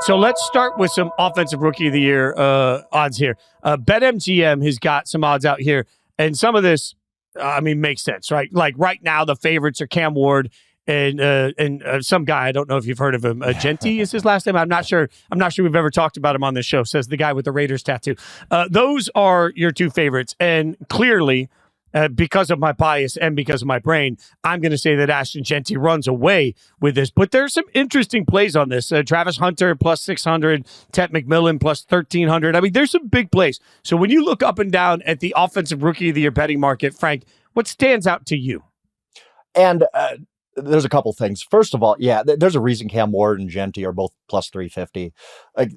So let's start with some offensive rookie of the year odds here. BetMGM has got some odds out here, and some of this, makes sense, right? Like right now, the favorites are Cam Ward and some guy. I don't know if you've heard of him. Genty is his last name. I'm not sure. We've ever talked about him on this show. Says the guy with the Raiders tattoo. Those are your two favorites, and clearly. Because of my bias and because of my brain, I'm going to say that Ashton Genty runs away with this. But there's some interesting plays on this. Travis Hunter plus 600, Ted McMillan plus 1,300. I mean, there's some big plays. So when you look up and down at the offensive rookie of the year betting market, Frank, what stands out to you? And there's a couple things. First of all, there's a reason Cam Ward and Genty are both plus 350. Like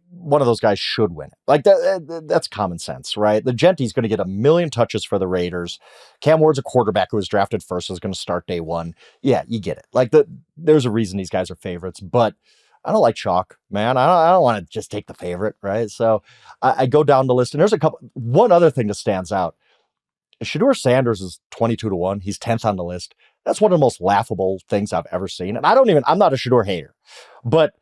one of those guys should win it. Like that's common sense, right? The Genty's going to get 1 million touches for the Raiders. Cam Ward's a quarterback who was drafted first, is going to start day one. Yeah, you get it. Like there's a reason these guys are favorites, but I don't like chalk, man. I don't want to just take the favorite, right? So I go down the list, and there's one other thing that stands out. Shedeur Sanders is 22-1. He's 10th on the list. That's one of the most laughable things I've ever seen. And I'm not a Shedeur hater, but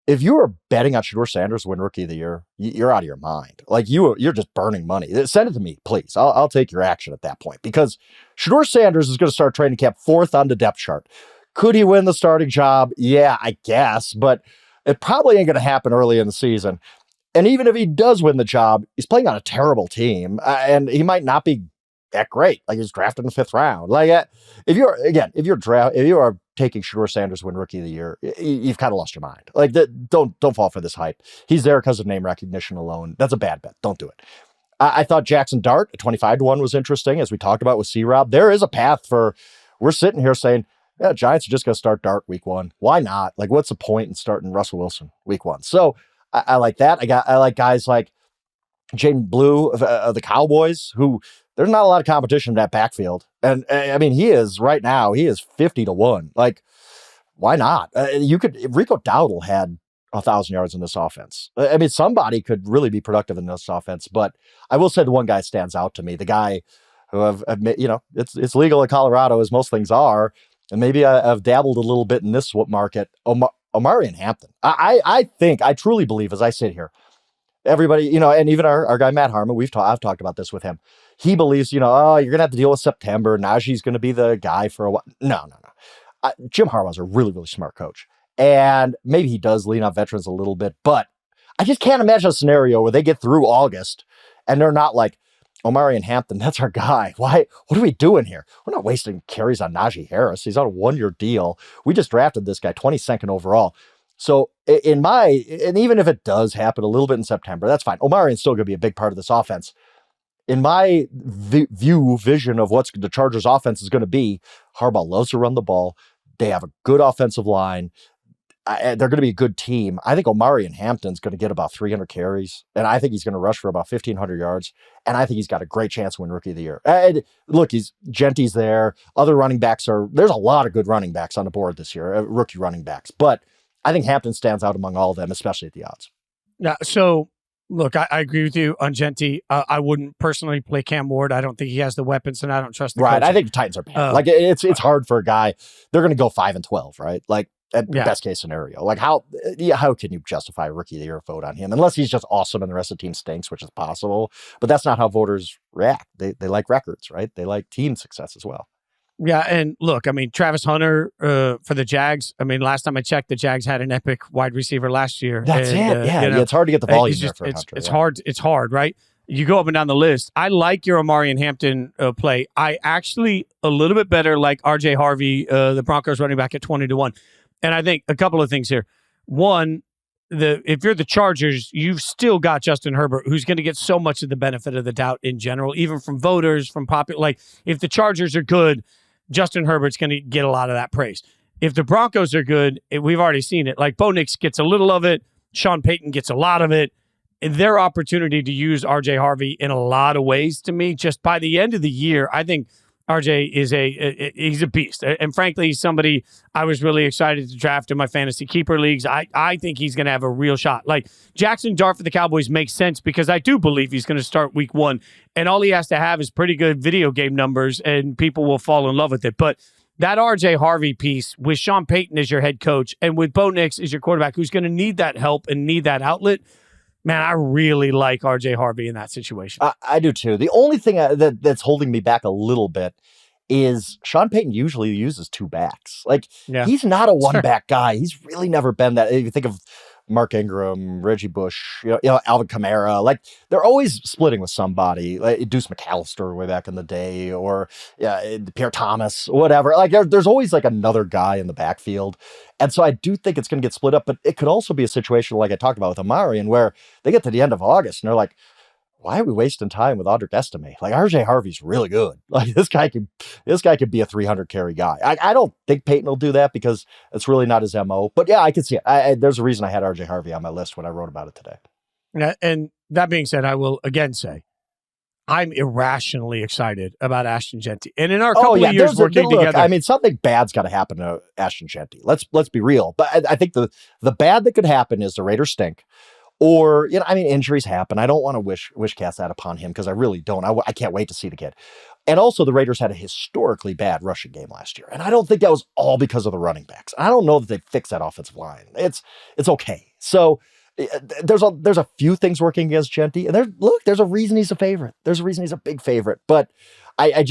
if you were betting on Shedeur Sanders to win Rookie of the Year, you're out of your mind. Like you're just burning money. Send it to me, please. I'll take your action at that point, because Shedeur Sanders is going to start training camp 4th on the depth chart. Could he win the starting job? Yeah, I guess, but it probably ain't going to happen early in the season. And even if he does win the job, he's playing on a terrible team, and he might not be that great. Like he's drafted in the 5th round. Like if you are taking Shedeur Sanders to win Rookie of the Year, you've kind of lost your mind. Like don't fall for this hype. He's there because of name recognition alone. That's a bad bet. Don't do it. I thought Jackson Dart at 25-1 was interesting, as we talked about with C-Rob. There is a path for. We're sitting here saying, yeah, Giants are just going to start Dart week 1. Why not? Like, what's the point in starting Russell Wilson week 1? So I like that. I like guys like Jaden Blue of the Cowboys, who. There's not a lot of competition in that backfield. And I mean, he is 50-1. Like, why not? Rico Dowdle had 1,000 yards in this offense. I mean, somebody could really be productive in this offense, but I will say the one guy stands out to me, the guy who I've admit, it's legal in Colorado, as most things are. And maybe I've dabbled a little bit in this market, Omari and Hampton. I truly believe, as I sit here, everybody, and even our guy, Matt Harmon, I've talked about this with him. He believes, you're going to have to deal with September. Najee's going to be the guy for a while. No. Jim Harbaugh's a really, really smart coach. And maybe he does lean on veterans a little bit, but I just can't imagine a scenario where they get through August and they're not like, Omari and Hampton, that's our guy. Why? What are we doing here? We're not wasting carries on Najee Harris. He's on a 1-year deal. We just drafted this guy 22nd overall. So and even if it does happen a little bit in September, that's fine. Omari's still going to be a big part of this offense. In my vision of what the Chargers offense is going to be, Harbaugh loves to run the ball. They have a good offensive line. They're going to be a good team. I think Omari and Hampton's going to get about 300 carries, and I think he's going to rush for about 1,500 yards, and I think he's got a great chance to win Rookie of the Year. And look, Genty's there. Other running backs there's a lot of good running backs on the board this year, rookie running backs, but I think Hampton stands out among all of them, especially at the odds. Yeah, so look, I agree with you on Genty. I wouldn't personally play Cam Ward. I don't think he has the weapons, and I don't trust the coaching. I think the Titans are bad. It's hard for a guy. They're going to go 5-12, right? Like, at best case scenario. Like how can you justify a Rookie of the Year vote on him? Unless he's just awesome and the rest of the team stinks, which is possible. But that's not how voters react. They like records, right? They like team success as well. Yeah, and look, I mean, Travis Hunter for the Jags. I mean, last time I checked, the Jags had an epic wide receiver last year. That's it. It's hard to get the volume there for Hunter. It's hard, right? You go up and down the list. I like your Omari and Hampton play. I actually a little bit better like R.J. Harvey, the Broncos running back at 20-1. And I think a couple of things here. One, if you're the Chargers, you've still got Justin Herbert, who's going to get so much of the benefit of the doubt in general, even from voters, from popular. Like, if the Chargers are good, Justin Herbert's going to get a lot of that praise. If the Broncos are good, we've already seen it. Like, Bo Nix gets a little of it. Sean Payton gets a lot of it. Their opportunity to use R.J. Harvey in a lot of ways, to me, just by the end of the year, I think RJ is he's a beast. And frankly, he's somebody I was really excited to draft in my fantasy keeper leagues. I think he's going to have a real shot. Like, Jackson Dart for the Cowboys makes sense because I do believe he's going to start week 1. And all he has to have is pretty good video game numbers and people will fall in love with it. But that RJ Harvey piece with Sean Payton as your head coach and with Bo Nix as your quarterback, who's going to need that help and need that outlet. Man, I really like RJ Harvey in that situation. I do too. The only thing that's holding me back a little bit is Sean Payton usually uses two backs. Like, he's not a one-back guy. He's really never been that. If you think of Mark Ingram, Reggie Bush, Alvin Kamara, like, they're always splitting with somebody, like Deuce McAllister way back in the day, or Pierre Thomas, whatever. Like, there's always like another guy in the backfield. And so I do think it's going to get split up, but it could also be a situation like I talked about with Amari, and where they get to the end of August and they're like, why are we wasting time with Audric Estime? Like, RJ Harvey's really good. Like, this guy could be a 300 carry guy. I don't think Peyton will do that because it's really not his MO. But yeah, I can see it. There's a reason I had RJ Harvey on my list when I wrote about it today. And that being said, I will again say, I'm irrationally excited about Ashton Jeanty. And in our couple of years working together, I mean, something bad's got to happen to Ashton Jeanty. Let's be real. But I think the bad that could happen is the Raiders stink. Or, injuries happen. I don't want to wish cast that upon him because I really don't. I can't wait to see the kid. And also, the Raiders had a historically bad rushing game last year. And I don't think that was all because of the running backs. I don't know that they fixed that offensive line. It's okay. So there's a few things working against Jeanty. And there's a reason he's a favorite. There's a reason he's a big favorite. But I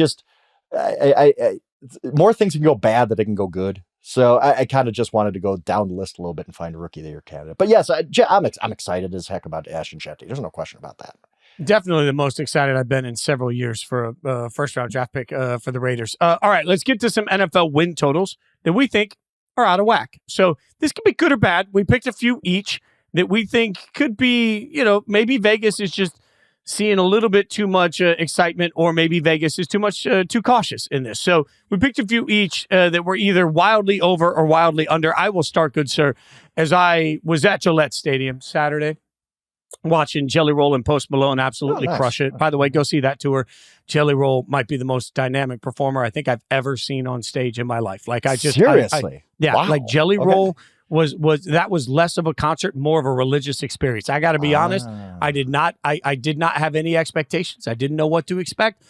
more things can go bad than they can go good. So I kind of just wanted to go down the list a little bit and find a rookie of the year candidate. But yes, I'm excited as heck about Ashton Jeanty. There's no question about that. Definitely the most excited I've been in several years for a first-round draft pick for the Raiders. All right, let's get to some NFL win totals that we think are out of whack. So this could be good or bad. We picked a few each that we think could be, maybe Vegas is just seeing a little bit too much excitement, or maybe Vegas is too cautious in this. So we picked a few each that were either wildly over or wildly under. I will start, good sir, as I was at Gillette Stadium Saturday watching Jelly Roll and Post Malone absolutely crush it. By the way, go see that tour. Jelly Roll might be the most dynamic performer I think I've ever seen on stage in my life. Like, I just seriously, wow. Like Jelly Roll was less of a concert, more of a religious experience. I got to be honest. I did not have any expectations. I didn't know what to expect.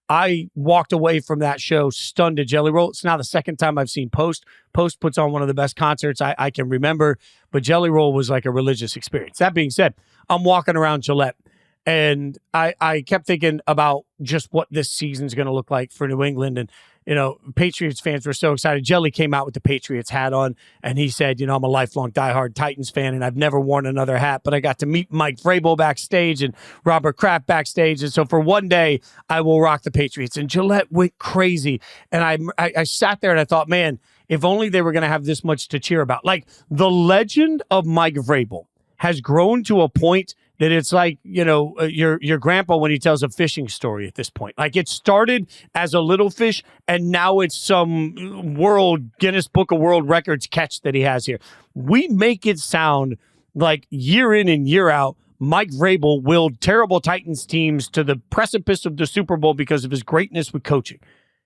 I walked away from that show stunned at Jelly Roll. It's now the second time I've seen Post. Post puts on one of the best concerts I can remember, but Jelly Roll was like a religious experience. That being said, I'm walking around Gillette, and I kept thinking about just what this season's going to look like for New England. And, Patriots fans were so excited. Jelly came out with the Patriots hat on, and he said, I'm a lifelong diehard Titans fan, and I've never worn another hat, but I got to meet Mike Vrabel backstage and Robert Kraft backstage. And so for one day, I will rock the Patriots. And Gillette went crazy. And I sat there and I thought, man, if only they were going to have this much to cheer about. Like, the legend of Mike Vrabel has grown to a point that it's like, your grandpa when he tells a fishing story at this point. Like, it started as a little fish, and now it's some Guinness Book of World Records catch that he has here. We make it sound like year in and year out, Mike Vrabel willed terrible Titans teams to the precipice of the Super Bowl because of his greatness with coaching.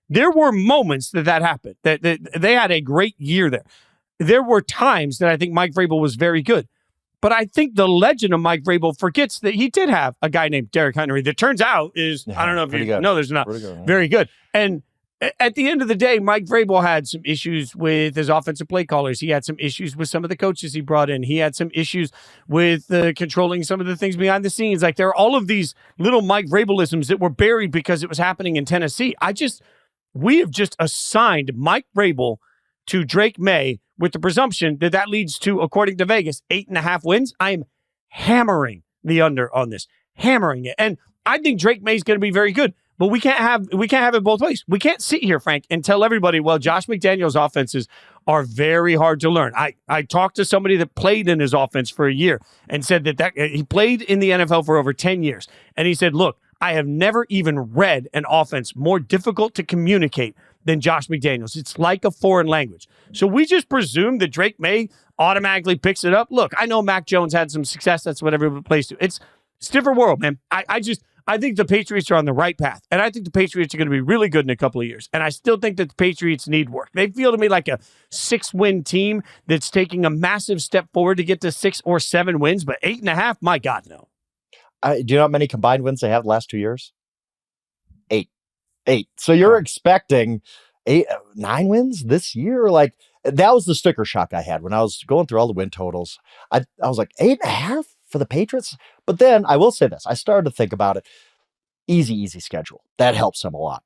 There were moments that happened, that they had a great year there. There were times that I think Mike Vrabel was very good. But I think the legend of Mike Vrabel forgets that he did have a guy named Derrick Henry that turns out is, I don't know if you know, there's not very good. And at the end of the day, Mike Vrabel had some issues with his offensive play callers. He had some issues with some of the coaches he brought in. He had some issues with controlling some of the things behind the scenes. Like, there are all of these little Mike Vrabelisms that were buried because it was happening in Tennessee. We have just assigned Mike Vrabel to Drake May with the presumption that leads to, according to Vegas, 8.5 wins. I am hammering the under on this, hammering it. And I think Drake May is going to be very good, but we can't have it both ways. We can't sit here, Frank, and tell everybody, well, Josh McDaniels' offenses are very hard to learn. I talked to somebody that played in his offense for a year and said that he played in the NFL for over 10 years. And he said, look, I have never even read an offense more difficult to communicate than Josh McDaniels. It's like a foreign language. So we just presume that Drake May automatically picks it up. Look, I know Mac Jones had some success. That's what everybody plays to. It's a different world, man. I think the Patriots are on the right path. And I think the Patriots are going to be really good in a couple of years. And I still think that the Patriots need work. They feel to me like a 6-win team that's taking a massive step forward to get to 6 or 7 wins. But 8.5, my God, no. Do you know how many combined wins they have the last 2 years? 8. So you're expecting 9 wins this year. Like, that was the sticker shock I had when I was going through all the win totals. I was like, 8.5 for the Patriots. But then I will say this, I started to think about it. Easy schedule. That helps them a lot.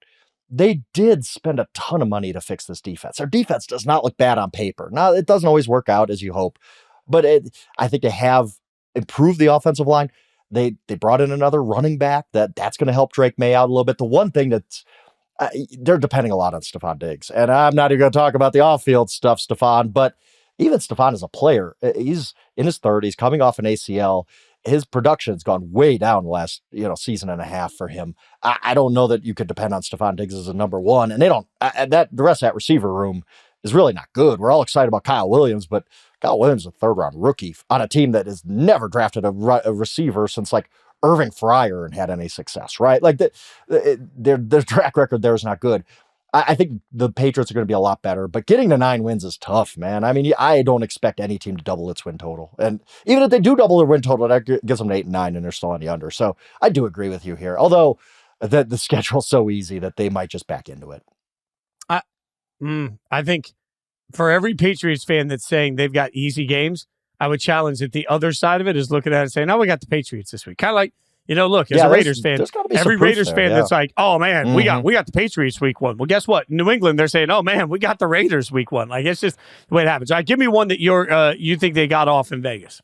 They did spend a ton of money to fix this defense. Their defense does not look bad on paper. Now, it doesn't always work out as you hope, but I think they have improved the offensive line. They brought in another running back that's going to help Drake May out a little bit. The one thing that's they're depending a lot on Stephon Diggs, and I'm not even going to talk about the off-field stuff, Stephon, but even Stephon as a player, he's in his 30s, coming off an ACL. His production's gone way down the last, season and a half for him. I don't know that you could depend on Stephon Diggs as a number one, and they don't. The rest of that receiver room is really not good. We're all excited about Kyle Williams, but Kyle Williams is a third-round rookie on a team that has never drafted a receiver since like Irving Fryer and had any success, right? Like their track record there is not good. I think the Patriots are going to be a lot better, but getting to 9 wins is tough, man. I mean, I don't expect any team to double its win total. And even if they do double their win total, that gives them 8 and 9 and they're still on the under. So I do agree with you here. Although the schedule's so easy that they might just back into it. I think for every Patriots fan that's saying they've got easy games, I would challenge that the other side of it is looking at it and saying, no, we got the Patriots this week. Kind of like, look, as a Raiders fan, every Raiders fan that's like, oh, man, we got the Patriots week 1. Well, guess what? In New England, they're saying, oh, man, we got the Raiders week 1. Like, it's just the way it happens. All right, give me one that you think they got off in Vegas.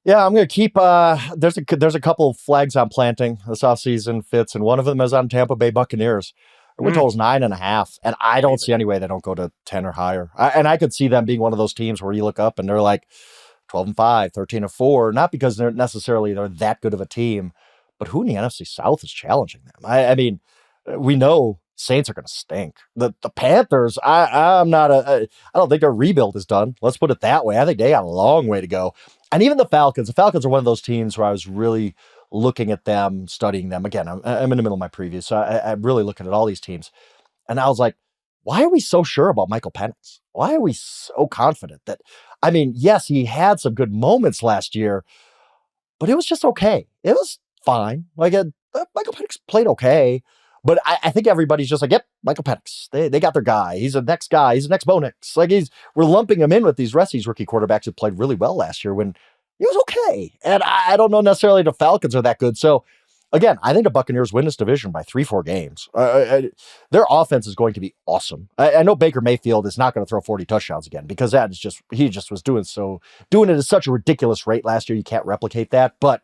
Yeah, I'm going to keep there's a couple of flags I'm planting this offseason, Fitz, and one of them is on Tampa Bay Buccaneers. Their win total is 9.5, and I don't see any way they don't go to 10 or higher. I could see them being one of those teams where you look up and they're like 12-5, 13-4, not because they're that good of a team, but who in the NFC South is challenging them? I mean, we know Saints are going to stink. The Panthers, I don't think their rebuild is done. Let's put it that way. I think they got a long way to go. And even the Falcons are one of those teams where I was really looking at them, studying them. Again, I'm in the middle of my preview, so I'm really looking at all these teams. And I was like, why are we so sure about Michael Penix? Why are we so confident that, I mean, yes, he had some good moments last year, but it was just okay. It was fine. Like, Michael Penix played okay, but I think everybody's just like, yep, Michael Penix. They got their guy. He's the next guy. He's the next Bo Nix. Like, we're lumping him in with these rest of these rookie quarterbacks who played really well last year when he was okay. And I don't know necessarily the Falcons are that good. So, again, I think the Buccaneers win this division by 3-4 games. Their offense is going to be awesome. I know Baker Mayfield is not going to throw 40 touchdowns again because that is he just was doing it at such a ridiculous rate last year. You can't replicate that. But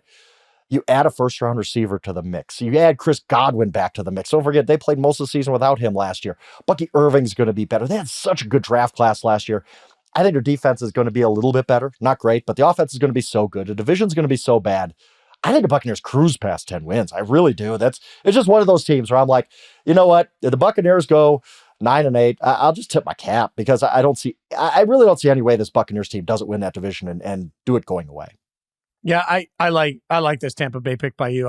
you add a first-round receiver to the mix. You add Chris Godwin back to the mix. Don't forget, they played most of the season without him last year. Bucky Irving's going to be better. They had such a good draft class last year. I think their defense is going to be a little bit better. Not great, but the offense is going to be so good. The division's going to be so bad. I think the Buccaneers cruise past 10 wins. I really do. It's just one of those teams where I'm like, you know what? If the Buccaneers go 9-8, I'll just tip my cap because I really don't see any way this Buccaneers team doesn't win that division and do it going away. Yeah, I like this Tampa Bay pick by you.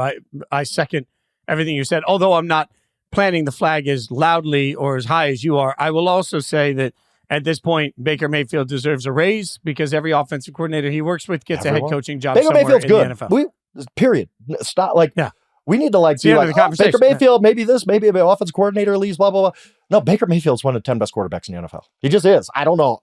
I second everything you said. Although I'm not planting the flag as loudly or as high as you are, I will also say that at this point, Baker Mayfield deserves a raise because every offensive coordinator he works with gets a head coaching job somewhere Mayfield's in good. The NFL. Period. Stop. Like, yeah. We need to be like, Baker Mayfield, maybe this, maybe an offensive coordinator leaves, blah, blah, blah. No, Baker Mayfield's one of the 10 best quarterbacks in the NFL. He just is. I don't know.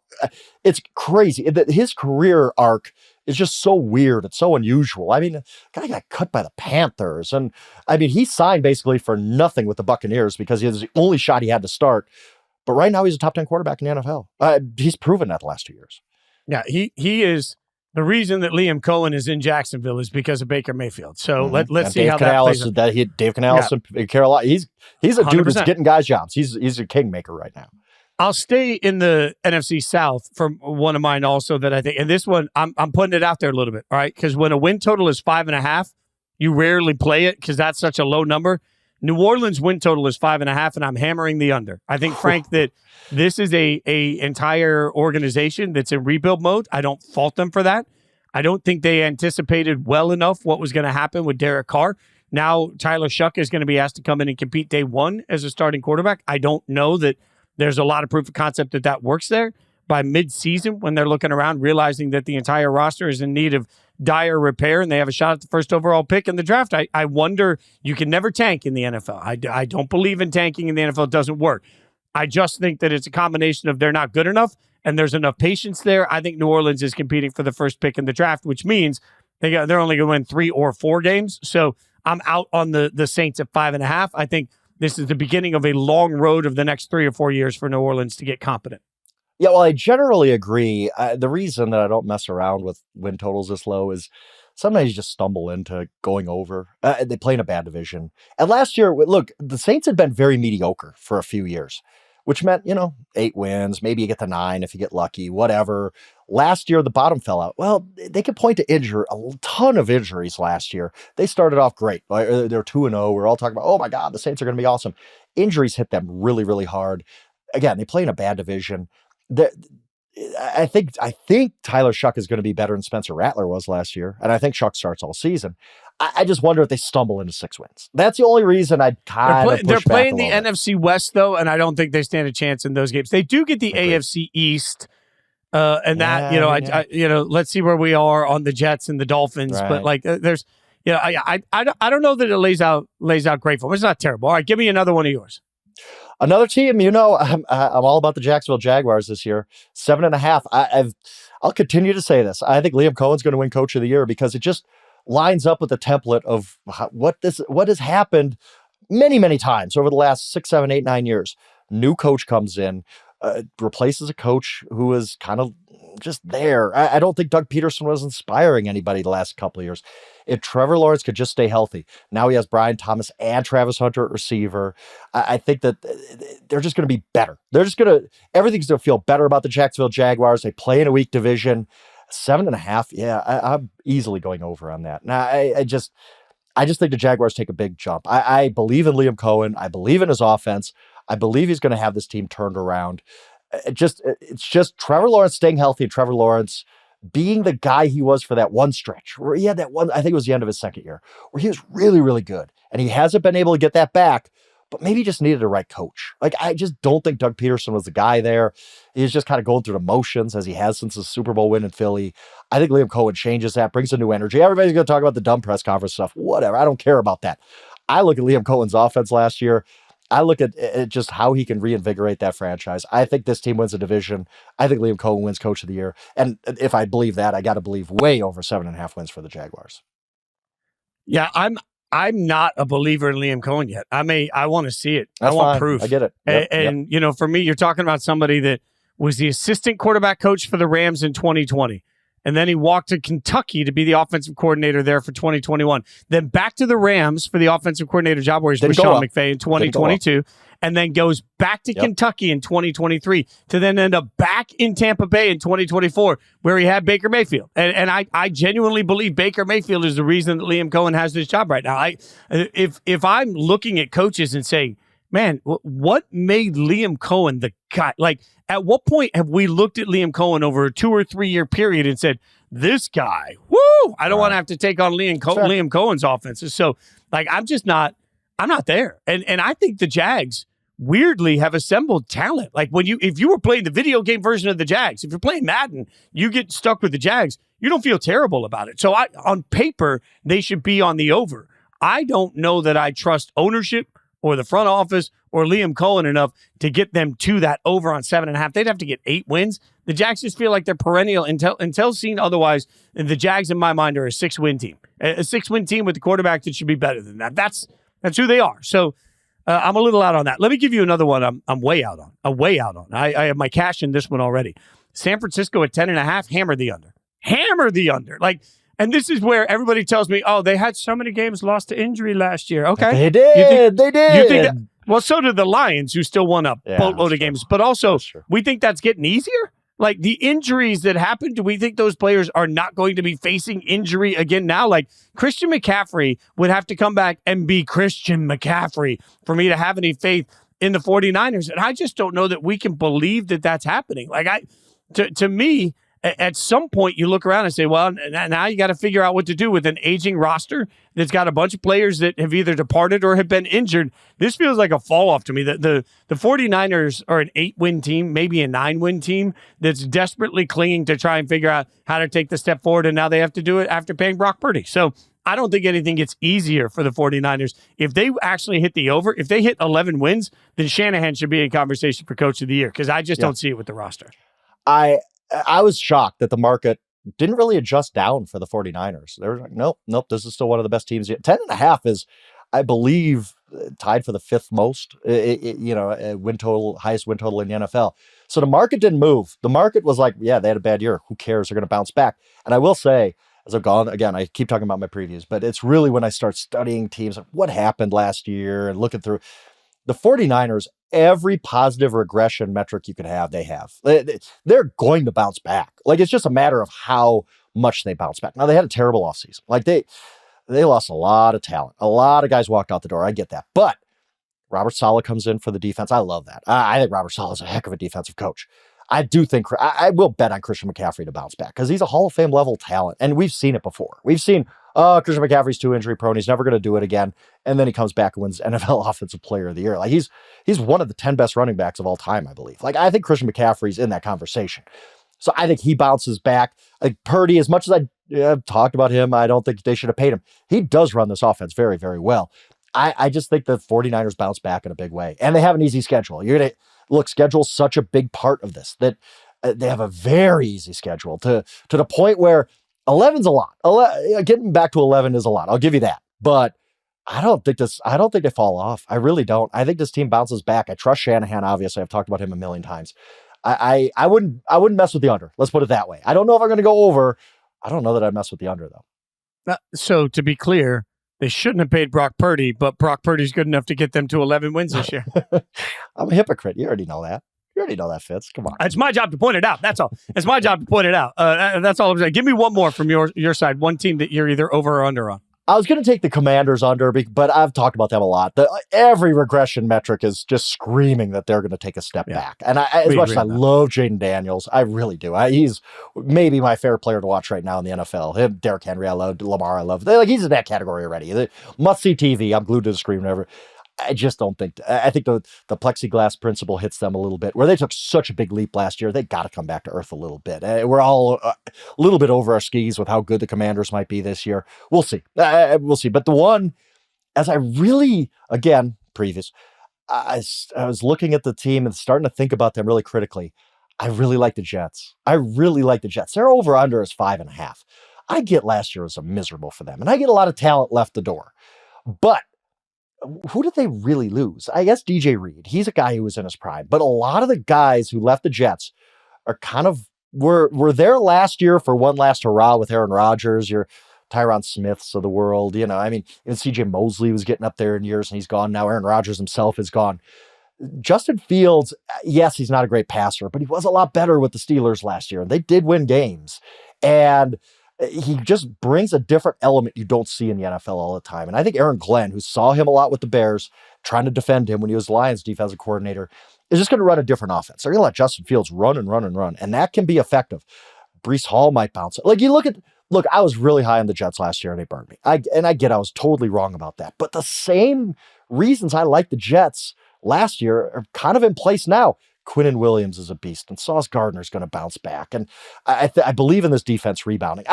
It's crazy. His career arc is just so weird. It's so unusual. I mean, the guy got cut by the Panthers. And I mean, he signed basically for nothing with the Buccaneers because he was the only shot he had to start. But right now he's a top 10 quarterback in the NFL. He's proven that the last 2 years. Yeah, he is. The reason that Liam Cohen is in Jacksonville is because of Baker Mayfield. So let's see how that plays out. Dave Canales in Carolina. He's a 100%. Dude who's getting guys jobs. He's a kingmaker right now. I'll stay in the NFC South for one of mine also that I think, and this one I'm putting it out there a little bit, all right? Because when a win total is 5.5, you rarely play it because that's such a low number. New Orleans win total is 5.5, and I'm hammering the under. I think, Frank, that this is a entire organization that's in rebuild mode. I don't fault them for that. I don't think they anticipated well enough what was going to happen with Derek Carr. Now Tyler Shuck is going to be asked to come in and compete day one as a starting quarterback. I don't know that there's a lot of proof of concept that works there. By mid-season, when they're looking around, realizing that the entire roster is in need of dire repair and they have a shot at the first overall pick in the draft, I wonder, you can never tank in the NFL. I don't believe in tanking in the NFL. It doesn't work. I just think that it's a combination of they're not good enough and there's enough patience there. I think New Orleans is competing for the first pick in the draft, which means they're only going to win 3 or 4 games. So I'm out on the Saints at 5.5. I think this is the beginning of a long road of the next 3 or 4 years for New Orleans to get competent. Yeah, well, I generally agree. The reason that I don't mess around with win totals this low is sometimes you just stumble into going over. They play in a bad division. And last year, look, the Saints had been very mediocre for a few years, which meant, 8 wins, maybe you get to 9 if you get lucky, whatever. Last year, the bottom fell out. Well, they could point to a ton of injuries last year. They started off great. They're 2-0. We're all talking about, oh my God, the Saints are going to be awesome. Injuries hit them really, really hard. Again, they play in a bad division. I think Tyler Shuck is going to be better than Spencer Rattler was last year, and I think Shuck starts all season. I just wonder if they stumble into 6 wins. That's the only reason I'd kind of push They're playing back the NFC West, though, and I don't think they stand a chance in those games. They do get the AFC East, and let's see where we are on the Jets and the Dolphins. Right. But like, there's, I don't know that it lays out great for them. It's not terrible. All right, give me another one of yours. Another team, I'm all about the Jacksonville Jaguars this year. 7.5. I'll continue to say this. I think Liam Cohen's going to win Coach of the Year because it just lines up with the template of what has happened many, many times over the last 6, 7, 8, 9 years. New coach comes in, replaces a coach who is kind of just there. I don't think Doug Peterson was inspiring anybody the last couple of years. If Trevor Lawrence could just stay healthy, now he has Brian Thomas and Travis Hunter at receiver. I think that they're just going to be better. Everything's going to feel better about the Jacksonville Jaguars. They play in a weak division. 7.5. Yeah, I'm easily going over on that. Now, I just think the Jaguars take a big jump. I believe in Liam Cohen. I believe in his offense. I believe he's going to have this team turned around. It's just Trevor Lawrence staying healthy and Trevor Lawrence being the guy he was for that one stretch where he had that one, I think it was the end of his second year, where he was really, really good. And he hasn't been able to get that back, but maybe he just needed the right coach. Like, I just don't think Doug Peterson was the guy there. He's just kind of going through the motions as he has since the Super Bowl win in Philly. I think Liam Cohen changes that, brings a new energy. Everybody's going to talk about the dumb press conference stuff. Whatever. I don't care about that. I look at Liam Cohen's offense last year. I look at just how he can reinvigorate that franchise. I think this team wins a division. I think Liam Cohen wins Coach of the Year. And if I believe that, I got to believe way over 7.5 wins for the Jaguars. Yeah, I'm not a believer in Liam Cohen yet. I want to see it. That's I want fine. proof. I get it. Yep, and for me, you're talking about somebody that was the assistant quarterback coach for the Rams in 2020. And then he walked to Kentucky to be the offensive coordinator there for 2021. Then back to the Rams for the offensive coordinator job where he's with Sean McVay in 2022. And then goes back to Kentucky in 2023 to then end up back in Tampa Bay in 2024 where he had Baker Mayfield. And I genuinely believe Baker Mayfield is the reason that Liam Cohen has this job right now. If I'm looking at coaches and saying, man, what made Liam Cohen the guy? Like, at what point have we looked at Liam Cohen over a 2 or 3 year period and said, this guy, woo, I don't want to have to take on Liam Cohen's offenses. So, like, I'm not there. And I think the Jags weirdly have assembled talent. Like, if you were playing the video game version of the Jags, if you're playing Madden, you get stuck with the Jags, you don't feel terrible about it. So on paper, they should be on the over. I don't know that I trust ownership or the front office or Liam Cohen enough to get them to that over on 7.5. They'd have to get 8 wins. The Jags just feel like they're perennial until seen otherwise. The Jags, in my mind, are a 6-win team. A 6-win team with the quarterback that should be better than that. That's who they are. So I'm a little out on that. Let me give you another one I'm way out on. I have my cash in this one already. San Francisco at 10.5, hammer the under. Hammer the under. Like, and this is where everybody tells me, oh, they had so many games lost to injury last year. Okay. They did. They did. You think that, well, so did the Lions, who still won a boatload of games. But also, we think that's getting easier. Like, the injuries that happened, do we think those players are not going to be facing injury again now? Like, Christian McCaffrey would have to come back and be Christian McCaffrey for me to have any faith in the 49ers. And I just don't know that we can believe that that's happening. Like, to me, at some point you look around and say, well, now you got to figure out what to do with an aging roster that's got a bunch of players that have either departed or have been injured. This feels like a fall off to me. The 49ers are an 8-win team, maybe a 9-win team that's desperately clinging to try and figure out how to take the step forward. And now they have to do it after paying Brock Purdy. So I don't think anything gets easier for the 49ers. If they actually hit the over, if they hit 11 wins, then Shanahan should be in conversation for coach of the year because I just don't see it with the roster. I was shocked that the market didn't really adjust down for the 49ers. They were like, nope, this is still one of the best teams. 10.5 is, I believe, tied for the fifth most, win total, highest win total in the NFL. So the market didn't move. The market was like, yeah, they had a bad year. Who cares? They're going to bounce back. And I will say, as I've gone, again, I keep talking about my previews, but it's really when I start studying teams, like what happened last year and looking through the 49ers, every positive regression metric you could have, they have. They're going to bounce back. Like, it's just a matter of how much they bounce back. Now, they had a terrible offseason. Like, they lost a lot of talent. A lot of guys walked out the door. I get that. But Robert Saleh comes in for the defense. I love that. I think Robert Saleh is a heck of a defensive coach. I do think I will bet on Christian McCaffrey to bounce back because he's a Hall of Fame level talent. And we've seen it before. We've seen, Christian McCaffrey's too injury prone. He's never going to do it again. And then he comes back and wins NFL Offensive Player of the Year. Like he's one of the 10 best running backs of all time, I believe. Like I think Christian McCaffrey's in that conversation. So I think he bounces back. Like Purdy, as much as I've talked about him, I don't think they should have paid him. He does run this offense very, very well. I just think the 49ers bounce back in a big way. And they have an easy schedule. You're going to look, schedule's such a big part of this that they have a very easy schedule to the point where 11's a lot. Getting back to 11 is a lot. I'll give you that. But I don't think they fall off. I really don't. I think this team bounces back. I trust Shanahan, obviously. I've talked about him a million times. I wouldn't mess with the under. Let's put it that way. I don't know if I'm going to go over. I don't know that I'd mess with the under, though. So to be clear, they shouldn't have paid Brock Purdy, but Brock Purdy's good enough to get them to 11 wins this year. I'm a hypocrite. You already know that. You already know that, Fitz. Come on. It's my job to point it out. That's all. It's my job to point it out. That's all I'm saying. Give me one more from your side. One team that you're either over or under on. I was going to take the Commanders under, but I've talked about them a lot. Every regression metric is just screaming that they're going to take a step back. And as much as I love Jaden Daniels, I really do. He's maybe my favorite player to watch right now in the NFL. Him, Derrick Henry, I love. Lamar, I love. He's in that category already. Must-see TV. I'm glued to the screen whenever. I just don't think. I think the plexiglass principle hits them a little bit. Where they took such a big leap last year, they got to come back to earth a little bit. We're all a little bit over our skis with how good the Commanders might be this year. We'll see. We'll see. But the one, as I really, again, I was looking at the team and starting to think about them really critically. I really like the Jets. Their over-under is 5.5. I get last year was miserable for them, and I get a lot of talent left the door. But who did they really lose? I guess DJ Reed. He's a guy who was in his prime. But a lot of the guys who left the Jets are kind of were there last year for one last hurrah with Aaron Rodgers, your Tyron Smiths of the world. Even CJ Mosley was getting up there in years and he's gone now. Aaron Rodgers himself is gone. Justin Fields, yes, he's not a great passer, but he was a lot better with the Steelers last year. They did win games. And he just brings a different element you don't see in the NFL all the time. And I think Aaron Glenn, who saw him a lot with the Bears, trying to defend him when he was Lions defensive coordinator, is just going to run a different offense. They're going to let Justin Fields run and run and run. And that can be effective. Breece Hall might bounce. Like you look, I was really high on the Jets last year and they burned me. I was totally wrong about that. But the same reasons I like the Jets last year are kind of in place now. Quinnen Williams is a beast, and Sauce Gardner's going to bounce back. And I believe in this defense rebounding.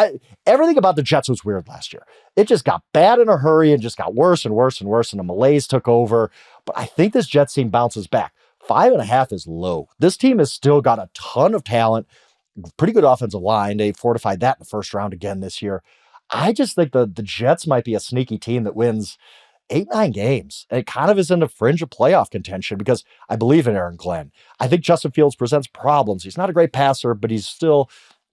Everything about the Jets was weird last year. It just got bad in a hurry and just got worse and worse and worse, and the malaise took over. But I think this Jets team bounces back. 5.5 is low. This team has still got a ton of talent, pretty good offensive line. They fortified that in the first round again this year. I just think the Jets might be a sneaky team that wins 8-9 games. And it kind of is in the fringe of playoff contention because I believe in Aaron Glenn. I think Justin Fields presents problems. He's not a great passer, but he's still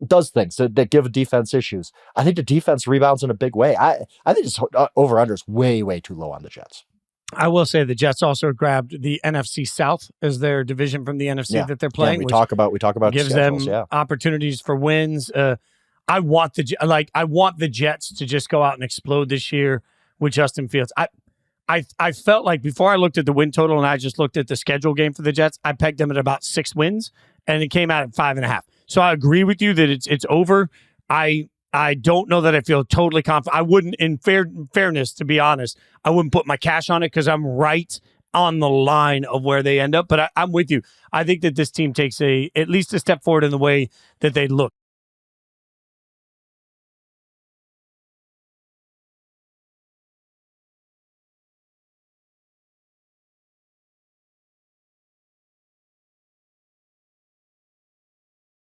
does things that give a defense issues. I think the defense rebounds in a big way. I think this over-under is way, way too low on the Jets. I will say the Jets also grabbed the NFC South as their division from the NFC that they're playing. We talk about gives schedules, them opportunities for wins. I want the Jets to just go out and explode this year with Justin Fields. I felt like before I looked at the win total and I just looked at the schedule game for the Jets, I pegged them at about 6 wins and it came out at 5.5. So I agree with you that it's over. I don't know that I feel totally confident. I wouldn't, in fairness, to be honest, I wouldn't put my cash on it because I'm right on the line of where they end up. But I'm with you. I think that this team takes at least a step forward in the way that they look.